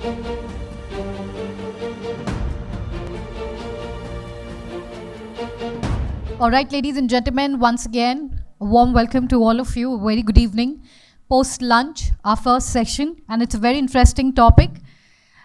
All right, ladies and gentlemen, once again, a warm welcome to all of you. A very good evening. Post lunch, our first session, and it's a very interesting topic.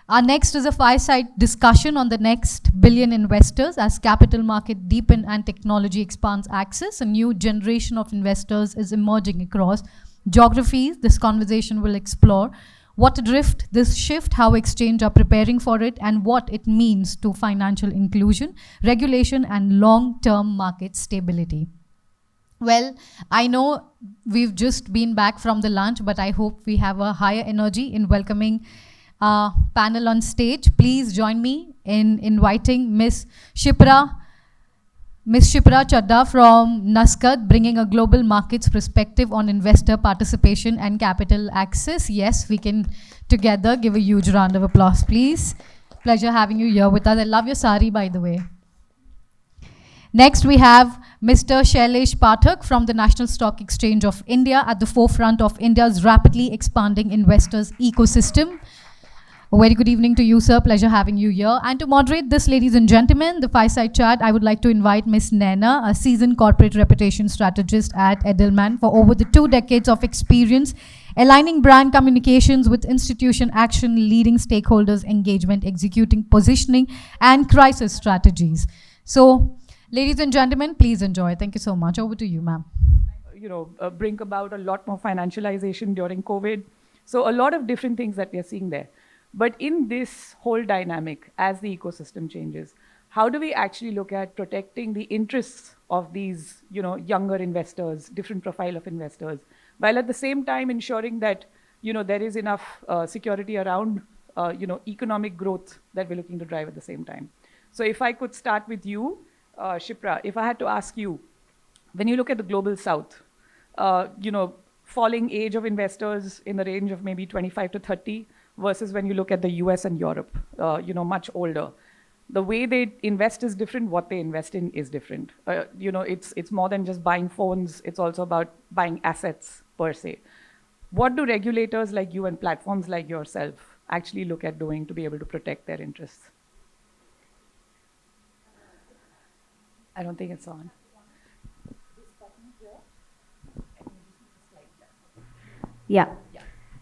Our next is a fireside discussion on the next billion investors as capital market deepen and technology expands access. A new generation of investors is emerging across geographies. This conversation will explore what drift this shift, how exchange are preparing for it, and what it means to financial inclusion, regulation, and long-term market stability. Well, I know we've just been back from the lunch, but I hope we have a higher energy in welcoming our panel on stage. Please join me in inviting Miss Shipra Chadha from Nasdaq, bringing a global markets perspective on investor participation and capital access. Yes, we can together give a huge round of applause, please. Pleasure having you here with us. I love your sari, by the way. Next, we have Mr. Shailesh Pathak from the National Stock Exchange of India at the forefront of India's rapidly expanding investors ecosystem. A very good evening to you, sir. Pleasure having you here. And to moderate this, ladies and gentlemen, the Fireside Chat, I would like to invite Ms. Naina, a seasoned corporate reputation strategist at Edelman for over the 2 decades of experience, aligning brand communications with institution action, leading stakeholders engagement, executing positioning, and crisis strategies. So, ladies and gentlemen, please enjoy. Thank you so much. Over to you, ma'am. Bring about a lot more financialization during COVID. So a lot of different things that we are seeing there. But in this whole dynamic, as the ecosystem changes, how do we actually look at protecting the interests of these, younger investors, different profile of investors, while at the same time ensuring that, there is enough security around, economic growth that we're looking to drive at the same time. So if I could start with you, Shipra, if I had to ask you, when you look at the global south, falling age of investors in the range of maybe 25 to 30, versus when you look at the US and Europe, much older. The way they invest is different, what they invest in is different. It's more than just buying phones, it's also about buying assets per se. What do regulators like you and platforms like yourself actually look at doing to be able to protect their interests? I don't think it's on. Yeah.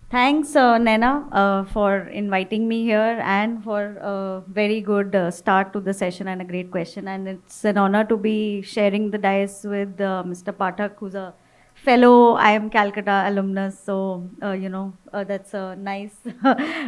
Thanks, Naina, for inviting me here and for a very good start to the session and a great question. And it's an honor to be sharing the dais with Mr. Pathak, who's a fellow IIM Calcutta alumnus. So, that's a nice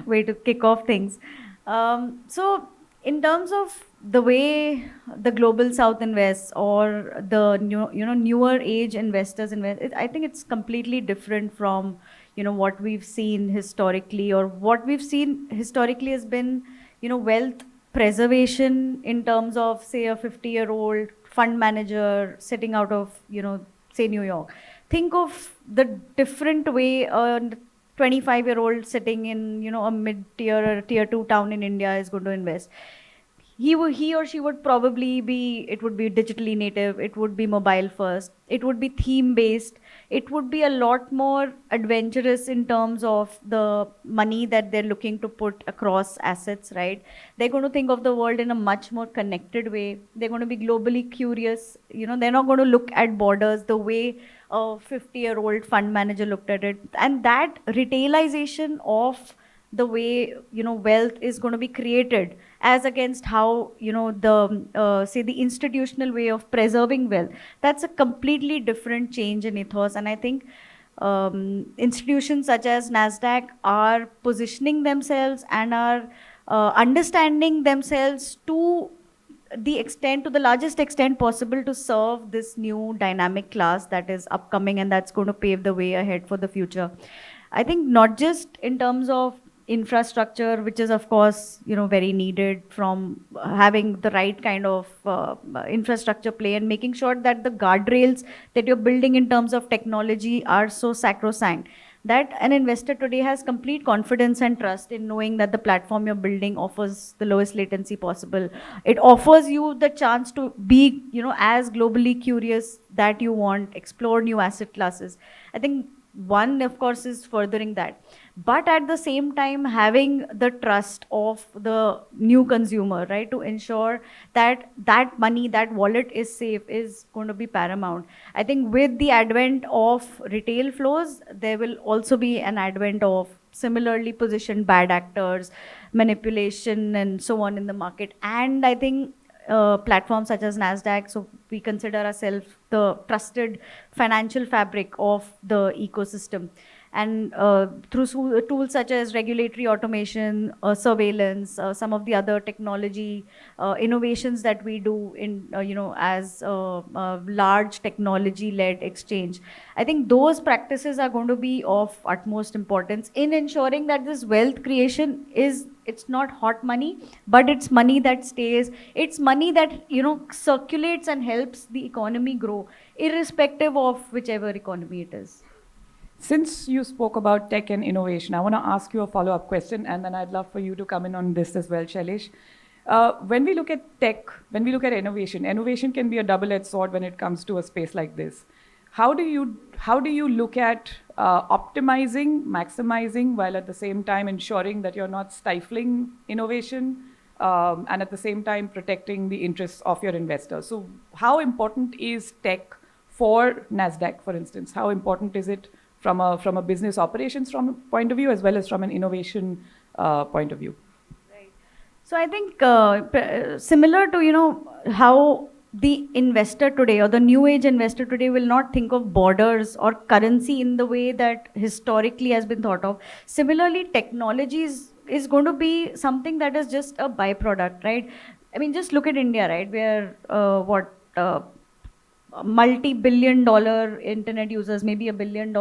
way to kick off things. So, in terms of the way the global south invests or the newer age investors invest, I think it's completely different from what we've seen historically, or what we've seen historically has been, wealth preservation in terms of, say, a 50-year-old fund manager sitting out of, say, New York. Think of the different way a 25-year-old sitting in, a mid-tier or tier 2 town in India is going to invest. He or she would probably be, it would be digitally native, it would be mobile first, it would be theme based, it would be a lot more adventurous in terms of the money that they're looking to put across assets, right? They're going to think of the world in a much more connected way. They're going to be globally curious. They're not going to look at borders the way a 50-year-old fund manager looked at it. And that retailization of the way wealth is going to be created as against how say the institutional way of preserving wealth, that's a completely different change in ethos. And I think institutions such as Nasdaq are positioning themselves and are understanding themselves to the largest extent possible to serve this new dynamic class that is upcoming and that's going to pave the way ahead for the future. I think not just in terms of infrastructure, which is of course very needed, from having the right kind of infrastructure play and making sure that the guardrails that you're building in terms of technology are so sacrosanct that an investor today has complete confidence and trust in knowing that the platform you're building offers the lowest latency possible. It offers you the chance to be as globally curious that you want, explore new asset classes. I think one, of course, is furthering that. but at the same time having the trust of the new consumer, right, to ensure that that money, that wallet is safe, is going to be paramount. I think with the advent of retail flows, there will also be an advent of similarly positioned bad actors, manipulation and so on in the market. And I think platforms such as Nasdaq, so we consider ourselves the trusted financial fabric of the ecosystem. And through tools such as regulatory automation, surveillance, some of the other technology innovations that we do in, as large technology-led exchange, I think those practices are going to be of utmost importance in ensuring that this wealth creation it's not hot money, but it's money that stays. It's money that, circulates and helps the economy grow, irrespective of whichever economy it is. Since you spoke about tech and innovation, I want to ask you a follow-up question, and then I'd love for you to come in on this as well, Shailesh. When we look at tech, when we look at innovation, innovation can be a double-edged sword when it comes to a space like this. How do you look at optimizing, maximizing, while at the same time ensuring that you're not stifling innovation, and at the same time protecting the interests of your investors? So how important is tech for Nasdaq, for instance? How important is it from a business operations point of view, as well as from an innovation point of view? Right. So I think similar to, how the investor today or the new age investor today will not think of borders or currency in the way that historically has been thought of. Similarly, technology is going to be something that is just a byproduct, right? I mean, just look at India, right? Where multi-billion-dollar internet users, maybe billion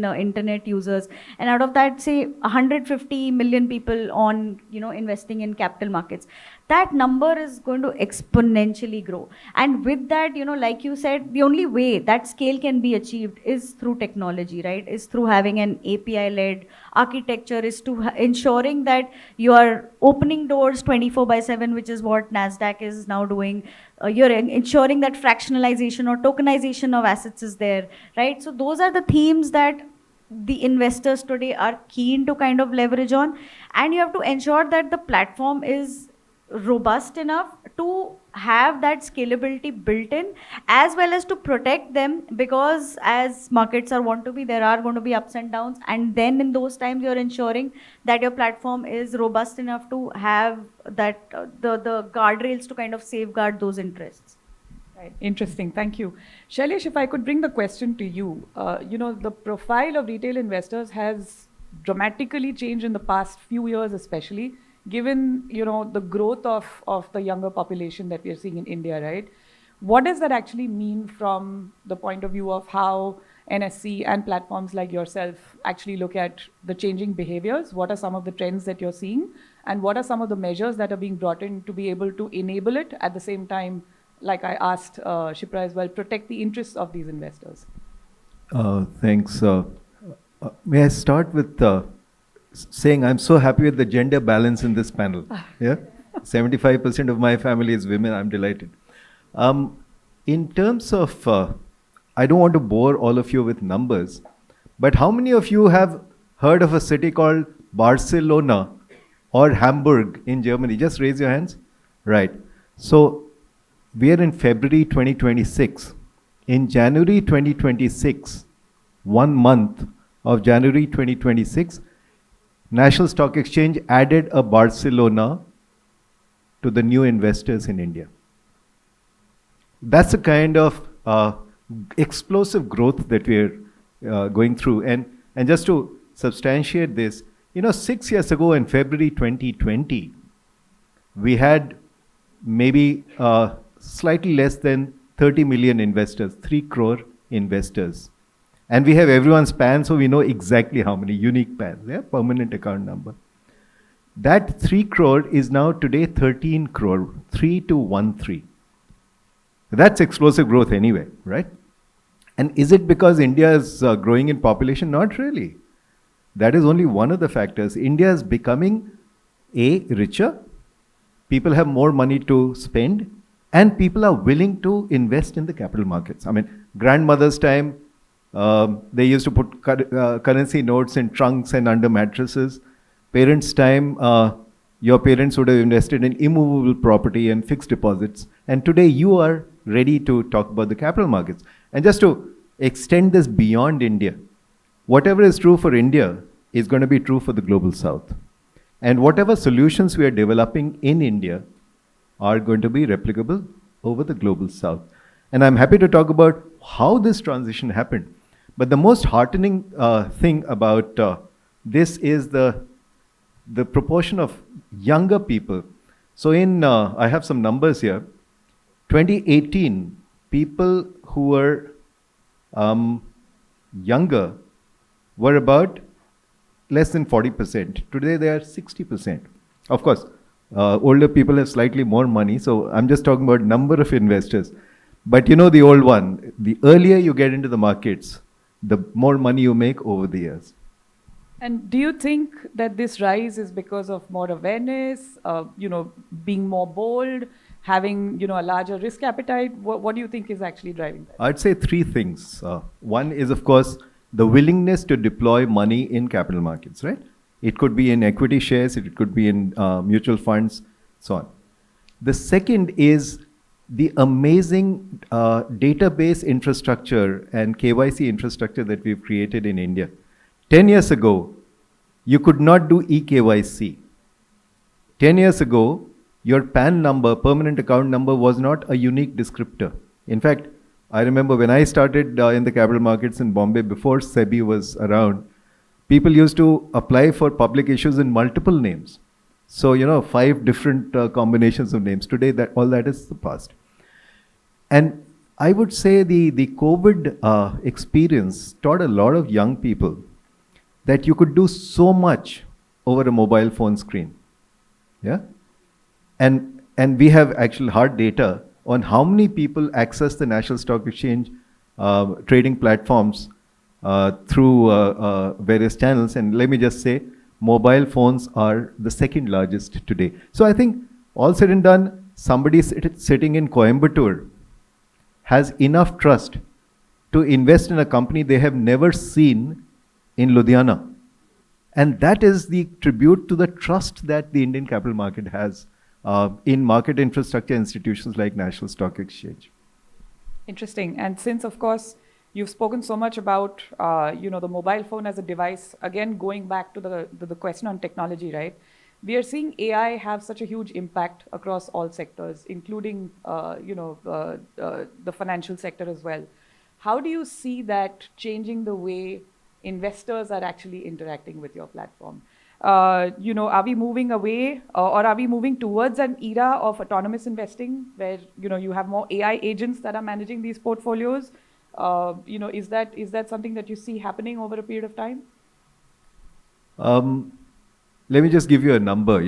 internet users, and out of that, say 150 million people on, investing in capital markets. That number is going to exponentially grow. And with that, like you said, the only way that scale can be achieved is through technology, right? Is through having an API-led architecture, is to ensuring that you are opening doors 24/7, which is what Nasdaq is now doing. You're ensuring that fractionalization or tokenization of assets is there, right? So those are the themes that the investors today are keen to kind of leverage on. And you have to ensure that the platform is robust enough to have that scalability built in, as well as to protect them, because as markets are want to be, there are going to be ups and downs, and then in those times you're ensuring that your platform is robust enough to have that the guardrails to kind of safeguard those interests. Right. Interesting. Thank you. Shailesh, if I could bring the question to you, the profile of retail investors has dramatically changed in the past few years, especially given, the growth of the younger population that we are seeing in India, right? What does that actually mean from the point of view of how NSC and platforms like yourself actually look at the changing behaviors? What are some of the trends that you're seeing? And what are some of the measures that are being brought in to be able to enable it, at the same time, like I asked Shipra as well, protect the interests of these investors? Thanks. May I start with saying I'm so happy with the gender balance in this panel. Yeah, 75% of my family is women. I'm delighted. In terms of, I don't want to bore all of you with numbers, but how many of you have heard of a city called Barcelona or Hamburg in Germany? Just raise your hands. Right. So we are in February 2026. In January 2026, 1 month of January 2026, National Stock Exchange added a Barcelona to the new investors in India. That's the kind of explosive growth that we're going through. And just to substantiate this, 6 years ago in February 2020, we had maybe slightly less than 30 million investors, 3 crore investors. And we have everyone's PAN, so we know exactly how many unique PANs, permanent account number. That 3 crore is now today 13 crore, 3 to 1 3. That's explosive growth anyway, right? And is it because India is growing in population? Not really. That is only one of the factors. India is becoming richer, people have more money to spend, and people are willing to invest in the capital markets. I mean, grandmother's time, They used to put currency notes in trunks and under mattresses. Parents' time, your parents would have invested in immovable property and fixed deposits. And today you are ready to talk about the capital markets. And just to extend this beyond India, whatever is true for India is going to be true for the global south. And whatever solutions we are developing in India are going to be replicable over the global south. And I'm happy to talk about how this transition happened. But the most heartening thing about this is the proportion of younger people. So I have some numbers here. 2018, people who were younger were about less than 40%. Today they are 60%. Of course, older people have slightly more money. So I'm just talking about number of investors. But you know the old one, the earlier you get into the markets, the more money you make over the years. And do you think that this rise is because of more awareness, being more bold, having a larger risk appetite? What do you think is actually driving that? I'd say three things. One is, of course, the willingness to deploy money in capital markets, right? It could be in equity shares, it could be in mutual funds, so on. The second is the amazing database infrastructure and KYC infrastructure that we've created in India. 10 years ago, you could not do eKYC. 10 years ago, your PAN number, permanent account number, was not a unique descriptor. In fact, I remember when I started in the capital markets in Bombay, before SEBI was around, people used to apply for public issues in multiple names. So, 5 different combinations of names. Today, all that is the past. And I would say the COVID experience taught a lot of young people that you could do so much over a mobile phone screen. Yeah? And we have actual hard data on how many people access the National Stock Exchange trading platforms through various channels. And let me just say, mobile phones are the second largest today. So I think all said and done, somebody sitting in Coimbatore has enough trust to invest in a company they have never seen in Ludhiana. And that is the tribute to the trust that the Indian capital market has in market infrastructure institutions like National Stock Exchange. Interesting. And since, of course, you've spoken so much about the mobile phone as a device, again, going back to the question on technology, right? We are seeing AI have such a huge impact across all sectors, including the financial sector as well. How do you see that changing the way investors are actually interacting with your platform? Are we moving away or are we moving towards an era of autonomous investing where you have more AI agents that are managing these portfolios? Is that something that you see happening over a period of time? Let me just give you a number.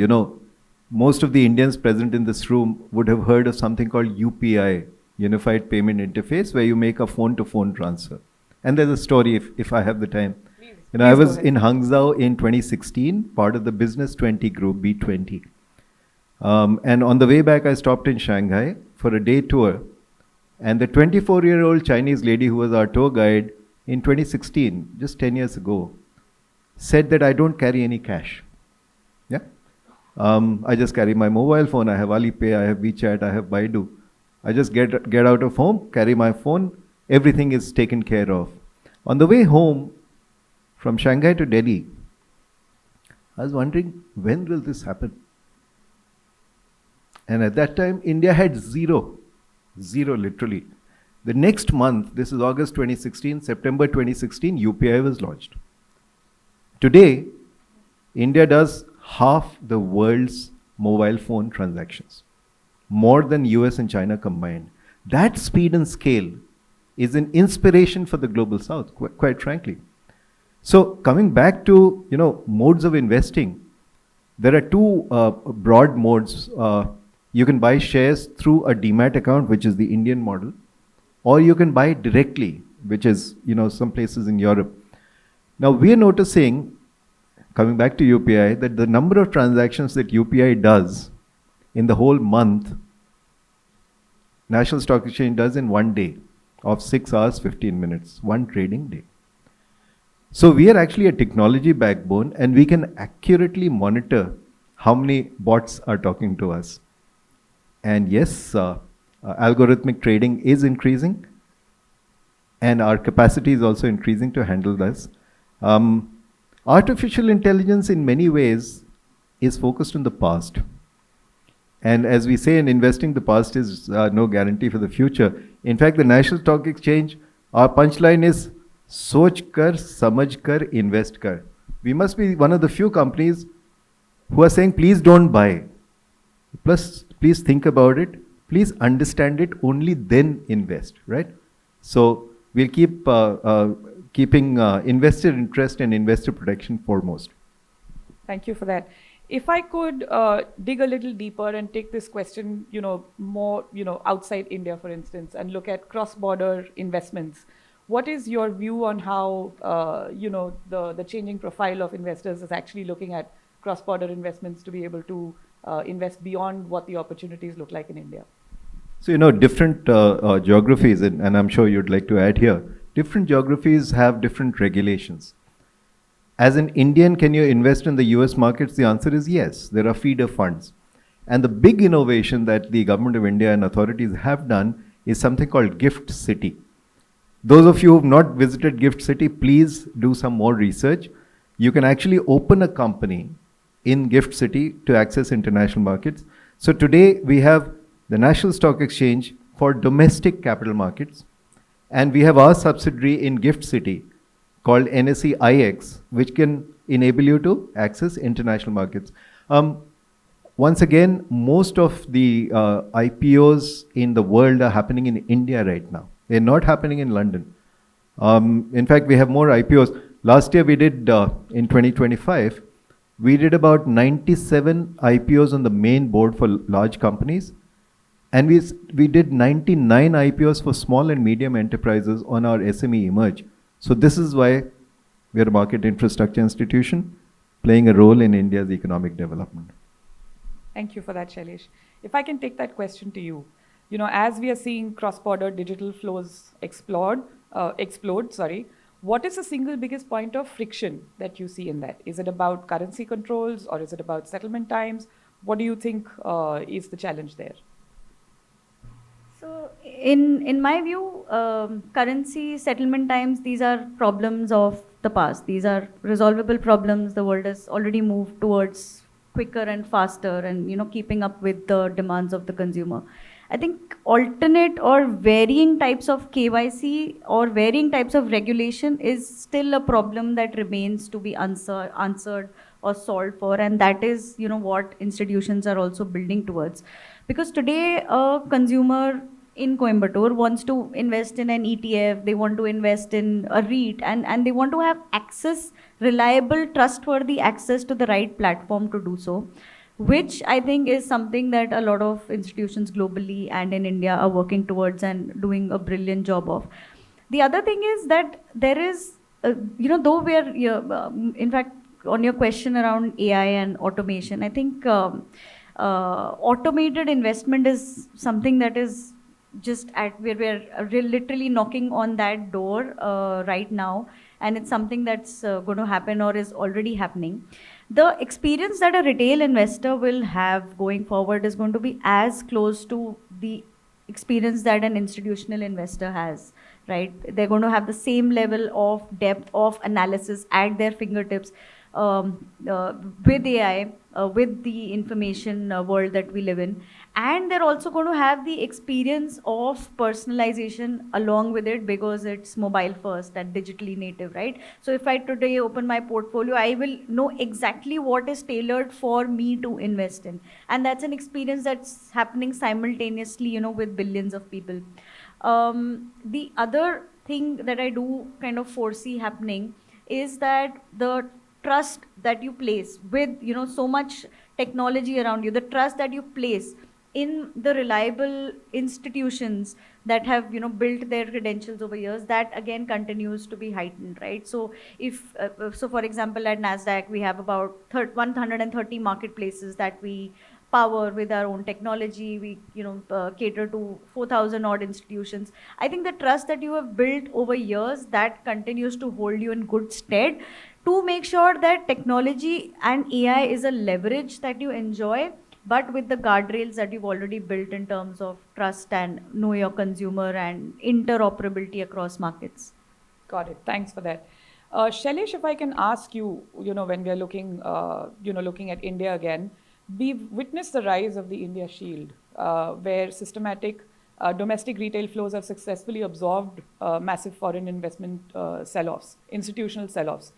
Most of the Indians present in this room would have heard of something called UPI, Unified Payment Interface, where you make a phone-to-phone transfer. And there's a story, if I have the time. Please I was in Hangzhou in 2016, part of the Business 20 group, B20. And on the way back, I stopped in Shanghai for a day tour. And the 24-year-old Chinese lady who was our tour guide in 2016, just 10 years ago, said that I don't carry any cash. Yeah, I just carry my mobile phone. I have Alipay, I have WeChat, I have Baidu. I just get out of home, carry my phone. Everything is taken care of. On the way home from Shanghai to Delhi, I was wondering, when will this happen? And at that time, India had zero literally. The next month, this is August 2016, September 2016, UPI was launched. Today, India does half the world's mobile phone transactions, more than US and China combined. That speed and scale is an inspiration for the global south, quite frankly. So coming back to modes of investing, there are two broad modes. You can buy shares through a demat account, which is the Indian model, or you can buy directly, which is some places in Europe. Now we are noticing, coming back to UPI, that the number of transactions that UPI does in the whole month, National Stock Exchange does in one day. of 6 hours, 15 minutes, one trading day. So we are actually a technology backbone, and we can accurately monitor how many bots are talking to us. And yes, algorithmic trading is increasing, and our capacity is also increasing to handle this. Artificial intelligence in many ways is focused on the past. And as we say in investing, the past is no guarantee for the future. In fact, the National Stock Exchange, our punchline is सोच कर, समझ कर, invest कर. We must be one of the few companies who are saying, please don't buy. Plus, please think about it. Please understand it. Only then invest, right? So we'll keep keeping investor interest and investor protection foremost. Thank you for that. If I could dig a little deeper and take this question, more, outside India, for instance, and look at cross-border investments. What is your view on how, the changing profile of investors is actually looking at cross-border investments to be able to invest beyond what the opportunities look like in India? So, different geographies, and I'm sure you'd like to add here, different geographies have different regulations. As an Indian, can you invest in the US markets? The answer is yes. There are feeder funds. And the big innovation that the government of India and authorities have done is something called Gift City. Those of you who have not visited Gift City, please do some more research. You can actually open a company in Gift City to access international markets. So today we have the National Stock Exchange for domestic capital markets, and we have our subsidiary in Gift City called NSE IX, which can enable you to access international markets. Once again, most of the IPOs in the world are happening in India right now. They're not happening in London. In fact, we have more IPOs. Last year we did, in 2025, we did about 97 IPOs on the main board for large companies. And we did 99 IPOs for small and medium enterprises on our SME Emerge. So this is why we are a market infrastructure institution playing a role in India's economic development. Thank you for that, Shailesh. If I can take that question to you, as we are seeing cross-border digital flows explode, what is the single biggest point of friction that you see in that? Is it about currency controls, or is it about settlement times? What do you think is the challenge there? So in my view, currency settlement times, these are problems of the past. These are resolvable problems. The world has already moved towards quicker and faster and, keeping up with the demands of the consumer. I think alternate or varying types of KYC or varying types of regulation is still a problem that remains to be answered or solved for, and that is, what institutions are also building towards. Because today, a consumer in Coimbatore wants to invest in an ETF, they want to invest in a REIT, and they want to have access, reliable, trustworthy access to the right platform to do so, which I think is something that a lot of institutions globally and in India are working towards and doing a brilliant job of. The other thing is that there is, though we are, in fact, on your question around AI and automation, I think automated investment is something that is just we're literally knocking on that door right now, and it's something that's going to happen or is already happening. The experience that a retail investor will have going forward is going to be as close to the experience that an institutional investor has, right? They're going to have the same level of depth of analysis at their fingertips with AI, with the information world that we live in. And they're also going to have the experience of personalization along with it, because it's mobile first and digitally native, right? So if I today open my portfolio, I will know exactly what is tailored for me to invest in. And that's an experience that's happening simultaneously, with billions of people. The other thing that I do kind of foresee happening is that the trust that you place with, so much technology around you, the trust that you place in the reliable institutions that have, built their credentials over years, that again continues to be heightened, right? So if, so for example, at Nasdaq, we have about 130 marketplaces that we power, with our own technology. We, cater to 4,000 odd institutions. I think the trust that you have built over years, that continues to hold you in good stead to make sure that technology and AI is a leverage that you enjoy, but with the guardrails that you've already built in terms of trust and know your consumer and interoperability across markets. Got it. Thanks for that. Shailesh, if I can ask you, when we are looking, looking at India again, we've witnessed the rise of the India Shield, where systematic domestic retail flows have successfully absorbed massive foreign investment sell-offs, institutional sell-offs.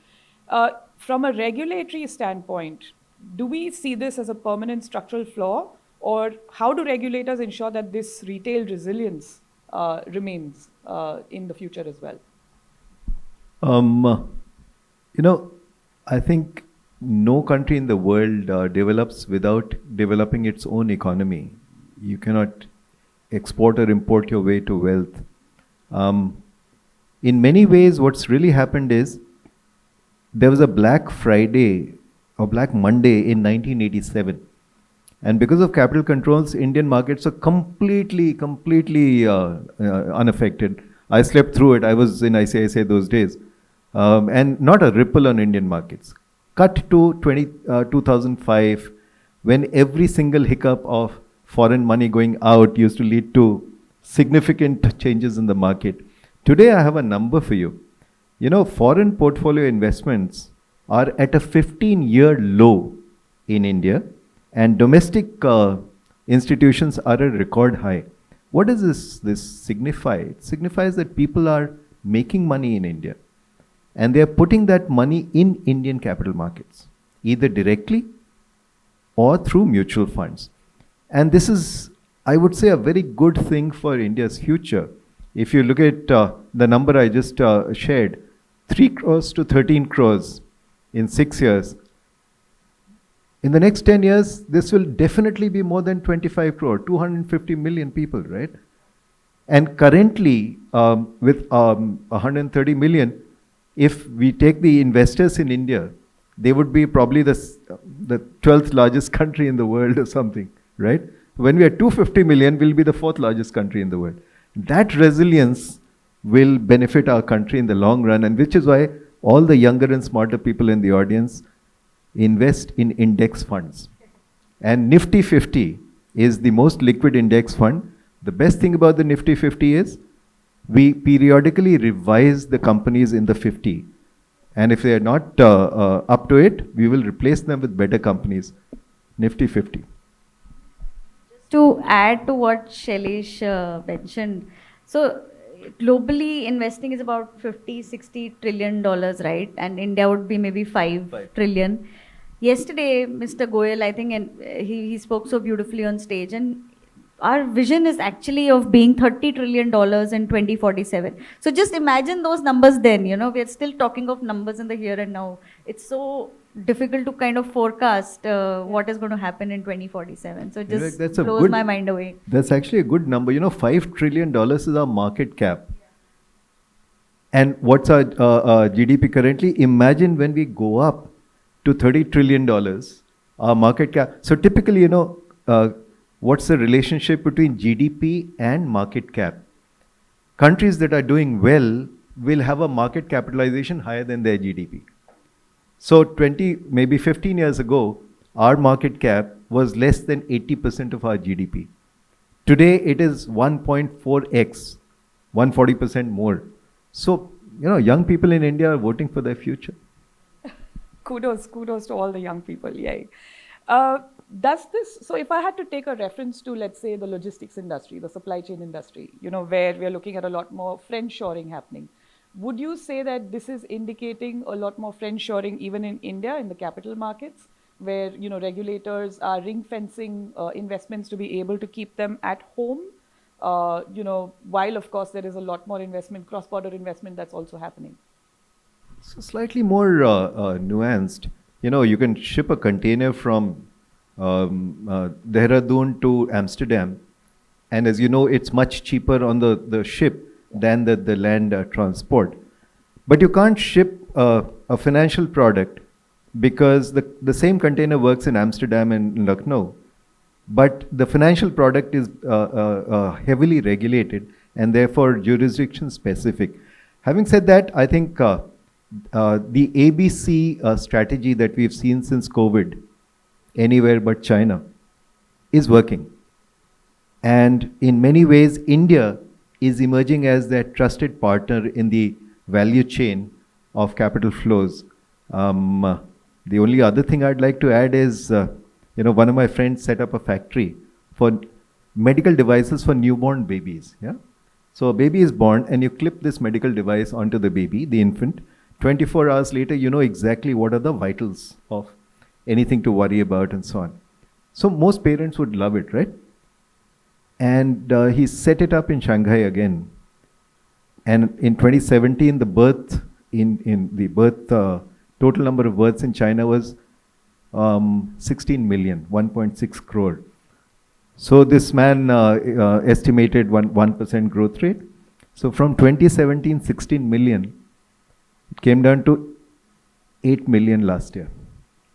From a regulatory standpoint, do we see this as a permanent structural flaw, or how do regulators ensure that this retail resilience remains in the future as well? I think no country in the world develops without developing its own economy. You cannot export or import your way to wealth. In many ways, what's really happened is there was a Black Friday or Black Monday in 1987. And because of capital controls, Indian markets are completely unaffected. I slept through it. I was in ICICI those days. And not a ripple on Indian markets. Cut to 2005, when every single hiccup of foreign money going out used to lead to significant changes in the market. Today, I have a number for you. Foreign portfolio investments are at a 15-year low in India, and domestic institutions are at a record high. What does this signify? It signifies that people are making money in India, and they are putting that money in Indian capital markets, either directly or through mutual funds. And this is, I would say, a very good thing for India's future. If you look at the number I just shared, 3 crores to 13 crores in 6 years. In the next 10 years, this will definitely be more than 25 crore, 250 million people, right? And currently, with 130 million, if we take the investors in India, they would be probably the 12th largest country in the world or something, right? When we are 250 million, we'll be the 4th largest country in the world. That resilience will benefit our country in the long run, and which is why all the younger and smarter people in the audience invest in index funds. And Nifty 50 is the most liquid index fund. The best thing about the Nifty 50 is we periodically revise the companies in the 50. And if they are not up to it, we will replace them with better companies. Nifty 50. To add to what Shailesh mentioned, so globally investing is about 50-60 trillion dollars, right? And India would be maybe 5 trillion. Yesterday, Mr. Goyal, I think, and he spoke so beautifully on stage, and our vision is actually of being $30 trillion in 2047. So just imagine those numbers then, we're still talking of numbers in the here and now. It's so difficult to kind of forecast what is going to happen in 2047. So it just blows my mind away. That's actually a good number. $5 trillion is our market cap. And what's our GDP currently? Imagine when we go up to $30 trillion, our market cap. So typically, what's the relationship between GDP and market cap? Countries that are doing well will have a market capitalization higher than their GDP. So maybe 15 years ago, our market cap was less than 80% of our GDP. Today, it is 1.4x, 140% more. So, young people in India are voting for their future. Kudos to all the young people, yay. So if I had to take a reference to, let's say, the logistics industry, the supply chain industry, where we're looking at a lot more friendshoring happening, would you say that this is indicating a lot more friendshoring even in India, in the capital markets, where, regulators are ring-fencing investments to be able to keep them at home, while, of course, there is a lot more investment, cross-border investment that's also happening? So slightly more nuanced. You can ship a container from Dehradun to Amsterdam, and as you know, it's much cheaper on the ship than the land transport. But you can't ship a financial product because the same container works in Amsterdam and in Lucknow, But the financial product is heavily regulated and therefore jurisdiction specific. Having said that, I think the ABC strategy that we've seen since COVID, anywhere but China, is working. And in many ways, India is emerging as that trusted partner in the value chain of capital flows. The only other thing I'd like to add is, one of my friends set up a factory for medical devices for newborn babies. Yeah. So a baby is born and you clip this medical device onto the baby, the infant. 24 hours later, you know exactly what are the vitals of anything to worry about and so on. So most parents would love it, right? And he set it up in Shanghai again. And in 2017, the total number of births in China was 16 million, 1.6 crore. So this man estimated 1% growth rate. So from 2017, 16 million, it came down to 8 million last year.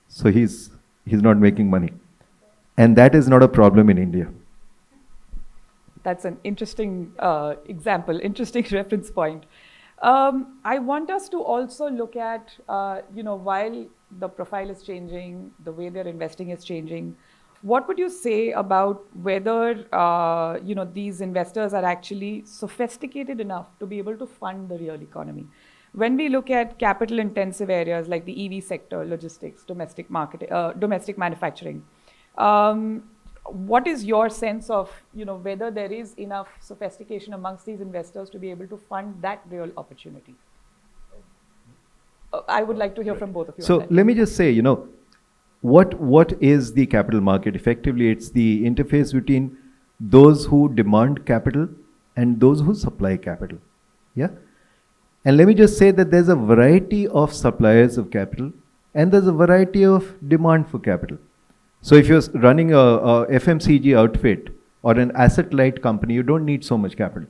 So he's not making money. And that is not a problem in India. That's an interesting example, interesting reference point. I want us to also look at, while the profile is changing, the way they're investing is changing, what would you say about whether, these investors are actually sophisticated enough to be able to fund the real economy? When we look at capital intensive areas like the EV sector, logistics, domestic manufacturing, what is your sense of, whether there is enough sophistication amongst these investors to be able to fund that real opportunity? I would like to hear from both of you. So let me just say, what is the capital market? Effectively, it's the interface between those who demand capital and those who supply capital. Yeah. And let me just say that there's a variety of suppliers of capital and there's a variety of demand for capital. So if you're running a FMCG outfit or an asset-light company, you don't need so much capital.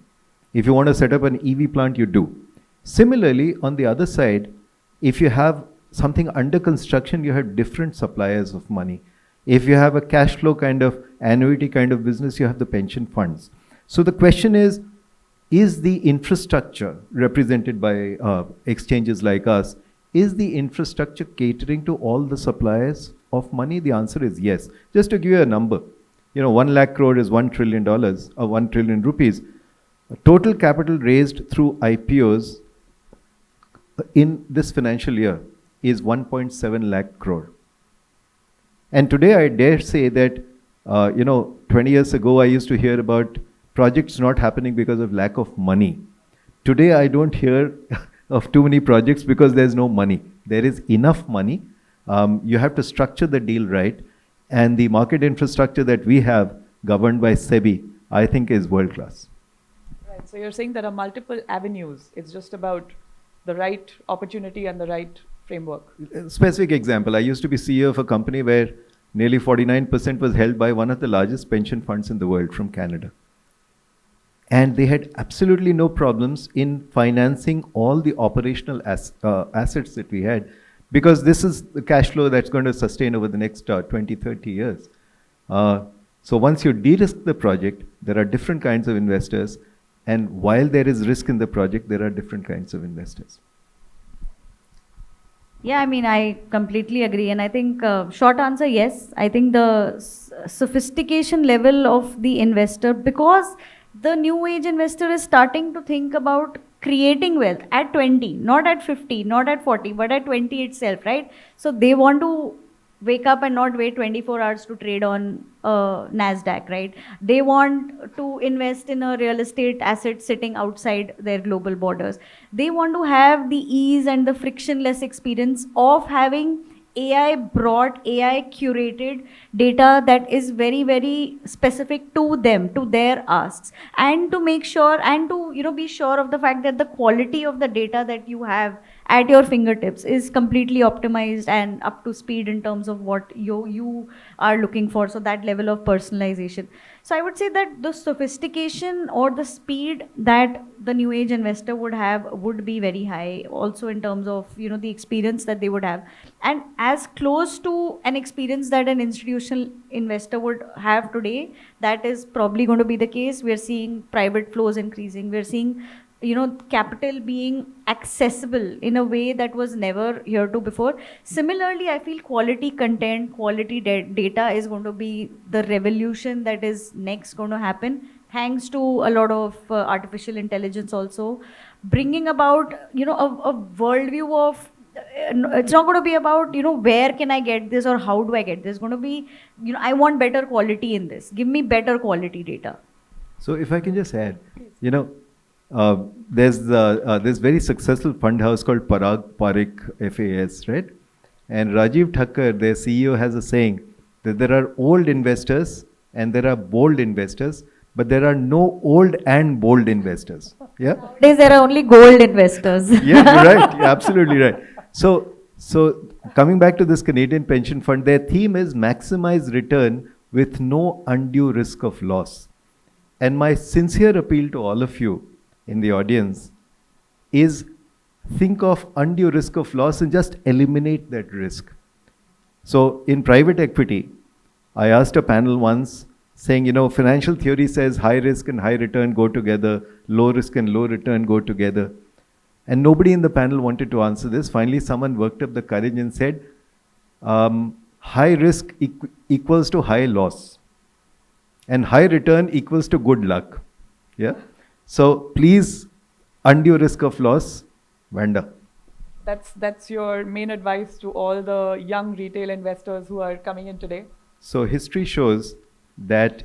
If you want to set up an EV plant, you do. Similarly, on the other side, if you have something under construction, you have different suppliers of money. If you have a cash flow kind of annuity kind of business, you have the pension funds. So the question is the infrastructure represented by exchanges like us, is the infrastructure catering to all the suppliers of money? The answer is yes. Just to give you a number, 1 lakh crore is $1 trillion, or 1 trillion rupees. Total capital raised through IPOs in this financial year is 1.7 lakh crore. And today I dare say that, 20 years ago I used to hear about projects not happening because of lack of money. Today I don't hear of too many projects because there's no money. There is enough money. You have to structure the deal right. And the market infrastructure that we have, governed by SEBI, I think is world class. Right. So you're saying there are multiple avenues. It's just about the right opportunity and the right framework. A specific example, I used to be CEO of a company where nearly 49% was held by one of the largest pension funds in the world from Canada. And they had absolutely no problems in financing all the operational assets that we had, because this is the cash flow that's going to sustain over the next 20, 30 years. So once you de-risk the project, there are different kinds of investors. And while there is risk in the project, there are different kinds of investors. Yeah, I completely agree. And I think short answer, yes. I think the sophistication level of the investor, because the new age investor is starting to think about creating wealth at 20, not at 50, not at 40, but at 20 itself, right? So they want to wake up and not wait 24 hours to trade on Nasdaq, right? They want to invest in a real estate asset sitting outside their global borders. They want to have the ease and the frictionless experience of having AI brought, AI curated data that is very, very specific to them, to their asks, and to make sure and to be sure of the fact that the quality of the data that you have at your fingertips, is completely optimized and up to speed in terms of what you are looking for. So that level of personalization. So I would say that the sophistication or the speed that the new age investor would have would be very high, also in terms of, you know, the experience that they would have, and as close to an experience that an institutional investor would have today. That is probably going to be the case. We are seeing private flows increasing. We are seeing, you know, capital being accessible in a way that was never here to before. Similarly, I feel quality content, quality data is going to be the revolution that is next going to happen, thanks to a lot of artificial intelligence also bringing about, you know, a worldview of it's not going to be about, you know, where can I get this or how do I get this. It's going to be, you know, I want better quality in this, give me better quality data. So if I can just add, you know, there's this very successful fund house called Parag Parikh FAS, right? And Rajiv Thakkar, their CEO, has a saying that there are old investors and there are bold investors, but there are no old and bold investors. Yeah. Nowadays there are only gold investors. Yeah, you're right. You're absolutely right. So coming back to this Canadian pension fund, their theme is maximize return with no undue risk of loss. And my sincere appeal to all of you in the audience is think of undue risk of loss and just eliminate that risk. So in private equity, I asked a panel once saying, you know, financial theory says high risk and high return go together, low risk and low return go together. And nobody in the panel wanted to answer this. Finally, someone worked up the courage and said, high risk equals to high loss. And high return equals to good luck. Yeah. So please, undue risk of loss, Vanda. That's your main advice to all the young retail investors who are coming in today? So history shows that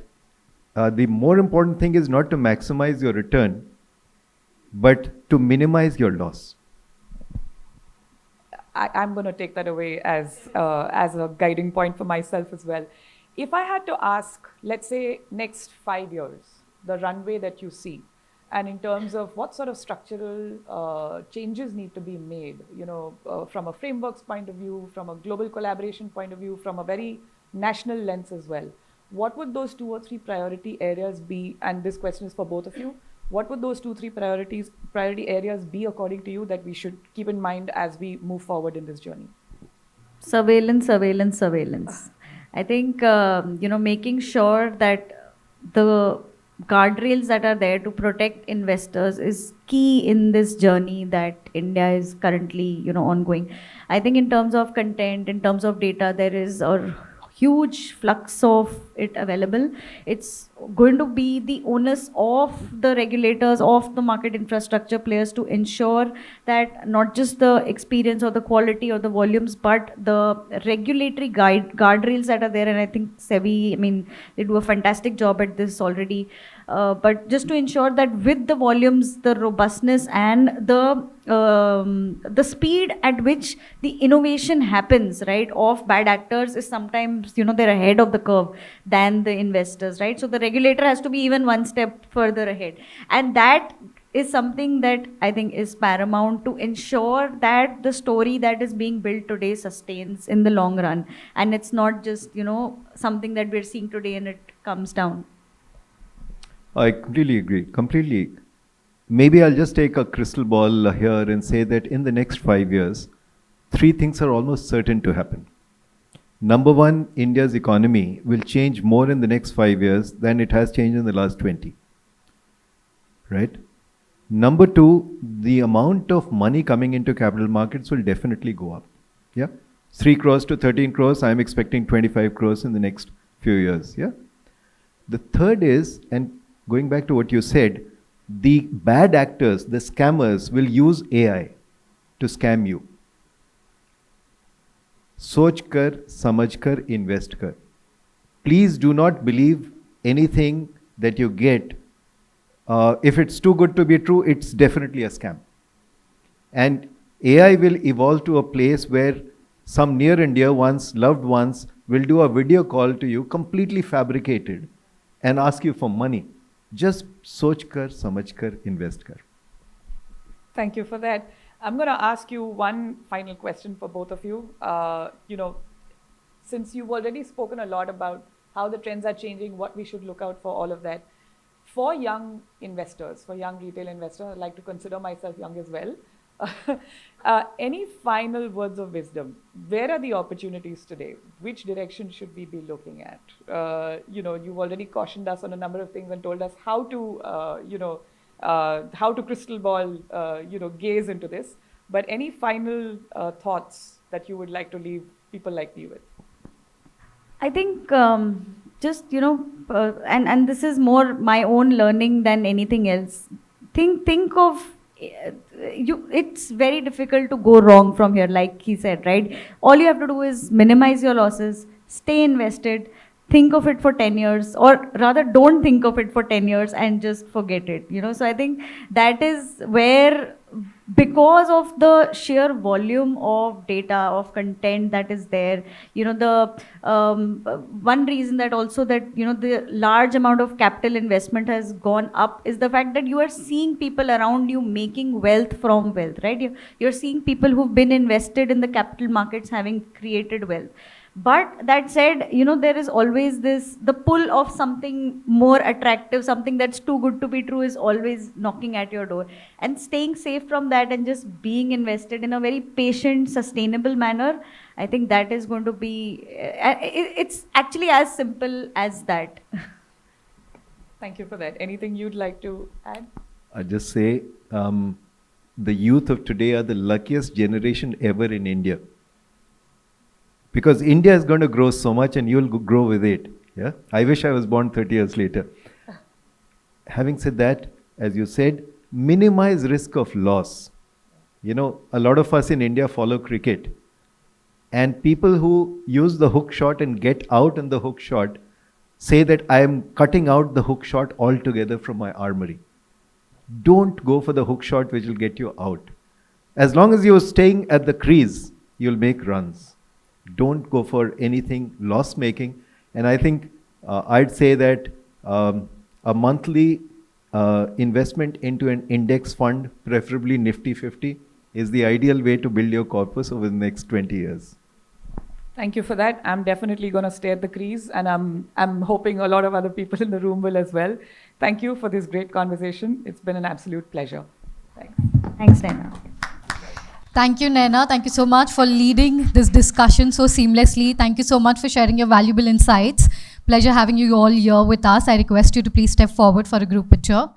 the more important thing is not to maximize your return, but to minimize your loss. I'm going to take that away as a guiding point for myself as well. If I had to ask, let's say, next 5 years, the runway that you see, and in terms of what sort of structural changes need to be made, you know, from a frameworks point of view, from a global collaboration point of view, from a very national lens as well, what would those 2 or 3 priority areas be? And this question is for both of you. What would those 2-3 priority areas be according to you that we should keep in mind as we move forward in this journey? Surveillance, surveillance, surveillance. I think, you know, making sure that the guardrails that are there to protect investors is key in this journey that India is currently, you know, ongoing. I think in terms of content, in terms of data, there is a huge flux of it available. It's going to be the onus of the regulators, of the market infrastructure players to ensure that not just the experience or the quality or the volumes, but the regulatory guardrails that are there. And I think SEBI, I mean, they do a fantastic job at this already. But just to ensure that with the volumes, the robustness and the speed at which the innovation happens, right, of bad actors is sometimes, you know, they're ahead of the curve than the investors, right? So the regulator has to be even one step further ahead. And that is something that I think is paramount to ensure that the story that is being built today sustains in the long run. And it's not just, you know, something that we're seeing today and it comes down. I completely agree. Completely. Maybe I'll just take a crystal ball here and say that in the next 5 years, 3 things are almost certain to happen. Number 1, India's economy will change more in the next 5 years than it has changed in the last 20. Right? Number 2, the amount of money coming into capital markets will definitely go up. Yeah? 3 crores to 13 crores, I'm expecting 25 crores in the next few years. Yeah? The third is, and going back to what you said, the bad actors, the scammers, will use AI to scam you. Soch kar, samajh kar, invest kar. Please do not believe anything that you get. If it's too good to be true, it's definitely a scam. And AI will evolve to a place where some near and dear ones, loved ones, will do a video call to you, completely fabricated, and ask you for money. Just soch kar, samajh kar, invest kar. Thank you for that. I'm going to ask you one final question for both of you. Since you've already spoken a lot about how the trends are changing, what we should look out for, all of that. For young investors, for young retail investors, I like to consider myself young as well. Any final words of wisdom? Where are the opportunities today? Which direction should we be looking at? You've already cautioned us on a number of things and told us how to crystal ball, gaze into this. But any final thoughts that you would like to leave people like me with? I think just, and this is more my own learning than anything else. Think of, it's very difficult to go wrong from here, like he said, right? All you have to do is minimize your losses, stay invested, think of it for 10 years, or rather don't think of it for 10 years and just forget it, So I think that is where, because of the sheer volume of data, of content that is there, the one reason that also that, the large amount of capital investment has gone up is the fact that you are seeing people around you making wealth from wealth, right? You're seeing people who've been invested in the capital markets having created wealth. But that said, there is always the pull of something more attractive, something that's too good to be true is always knocking at your door. And staying safe from that and just being invested in a very patient, sustainable manner, I think that is going to be, it's actually as simple as that. Thank you for that. Anything you'd like to add? I just say the youth of today are the luckiest generation ever in India. Because India is going to grow so much and you'll grow with it. Yeah? I wish I was born 30 years later. Having said that, as you said, minimize risk of loss. A lot of us in India follow cricket. And people who use the hook shot and get out in the hook shot say that I am cutting out the hook shot altogether from my armory. Don't go for the hook shot which will get you out. As long as you're staying at the crease, you'll make runs. Don't go for anything loss making. And I think I'd say that a monthly investment into an index fund, preferably Nifty 50, is the ideal way to build your corpus over the next 20 years. Thank you for that. I'm definitely going to stay at the crease, and I'm hoping a lot of other people in the room will as well. Thank you for this great conversation. It's been an absolute pleasure. Thanks. Thanks, Naina. Thank you, Naina. Thank you so much for leading this discussion so seamlessly. Thank you so much for sharing your valuable insights. Pleasure having you all here with us. I request you to please step forward for a group picture.